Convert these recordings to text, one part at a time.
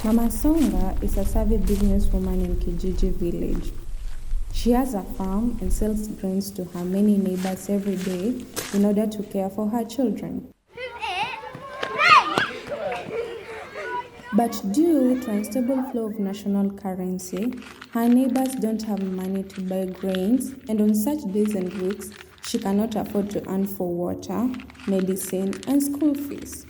Mama Songa is a savvy businesswoman in Kijiji village. She has a farm and sells grains to her many neighbors every day in order to care for her children. But due to unstable flow of national currency, her neighbors don't have money to buy grains, and on such days and weeks, she cannot afford to earn for water, medicine, and school fees.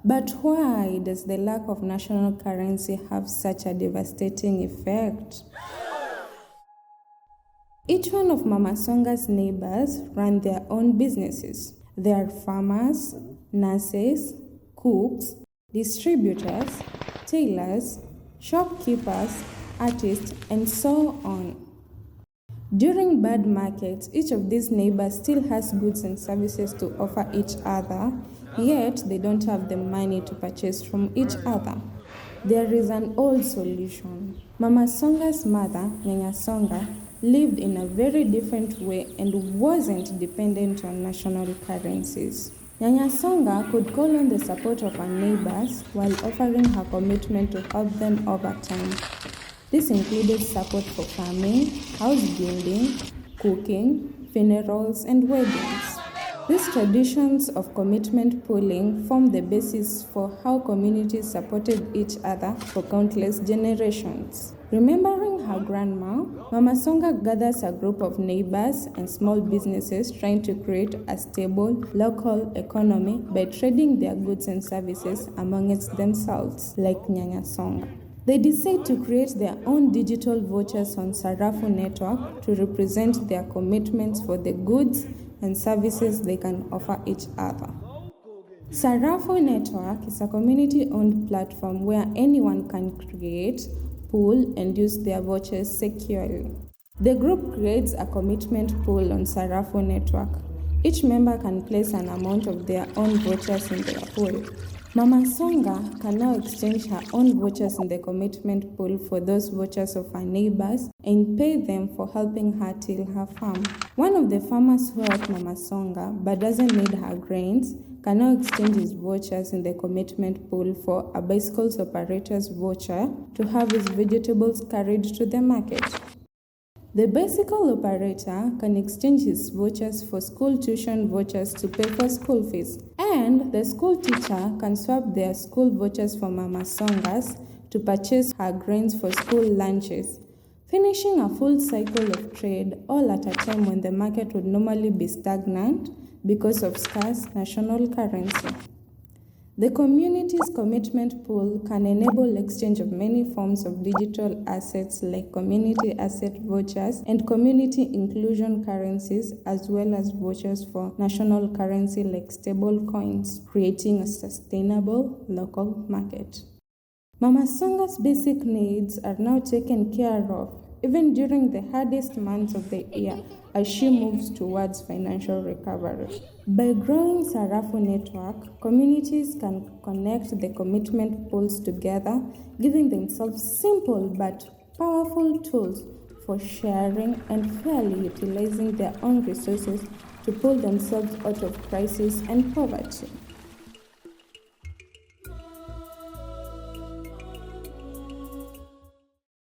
But why does the lack of national currency have such a devastating effect? Each one of Mama Songa's neighbors run their own businesses. They are farmers, nurses, cooks, distributors, tailors, shopkeepers, artists, and so on. During bad markets, each of these neighbors still has goods and services to offer each other, yet they don't have the money to purchase from each other. There is an old solution. Mama Songa's mother, Nyanya Songa, lived in a very different way and wasn't dependent on national currencies. Nyanya Songa could call on the support of her neighbors while offering her commitment to help them over time. This included support for farming, house building, cooking, funerals, and weddings. These traditions of commitment pooling form the basis for how communities supported each other for countless generations. Remembering her grandma, Mama Songa gathers a group of neighbors and small businesses trying to create a stable local economy by trading their goods and services amongst themselves, like Nyanya Songa. They decide to create their own digital vouchers on Sarafu.Network to represent their commitments for the goods and services they can offer each other. Sarafu.Network is a community-owned platform where anyone can create, pool, and use their vouchers securely. The group creates a commitment pool on Sarafu.Network. Each member can place an amount of their own vouchers in their pool. Mama Songa can now exchange her own vouchers in the commitment pool for those vouchers of her neighbors and pay them for helping her till her farm. One of the farmers who helped Mama Songa but doesn't need her grains can now exchange his vouchers in the commitment pool for a bicycles operator's voucher to have his vegetables carried to the market. The bicycle operator can exchange his vouchers for school tuition vouchers to pay for school fees, and the school teacher can swap their school vouchers for Mama Songa's to purchase her grains for school lunches, finishing a full cycle of trade all at a time when the market would normally be stagnant because of scarce national currency. The community's commitment pool can enable exchange of many forms of digital assets like community asset vouchers and community inclusion currencies, as well as vouchers for national currency like stable coins, creating a sustainable local market. Mama Songa's basic needs are now taken care of, even during the hardest months of the year, as she moves towards financial recovery. By growing Sarafu.Network, communities can connect the commitment pools together, giving themselves simple but powerful tools for sharing and fairly utilizing their own resources to pull themselves out of crisis and poverty.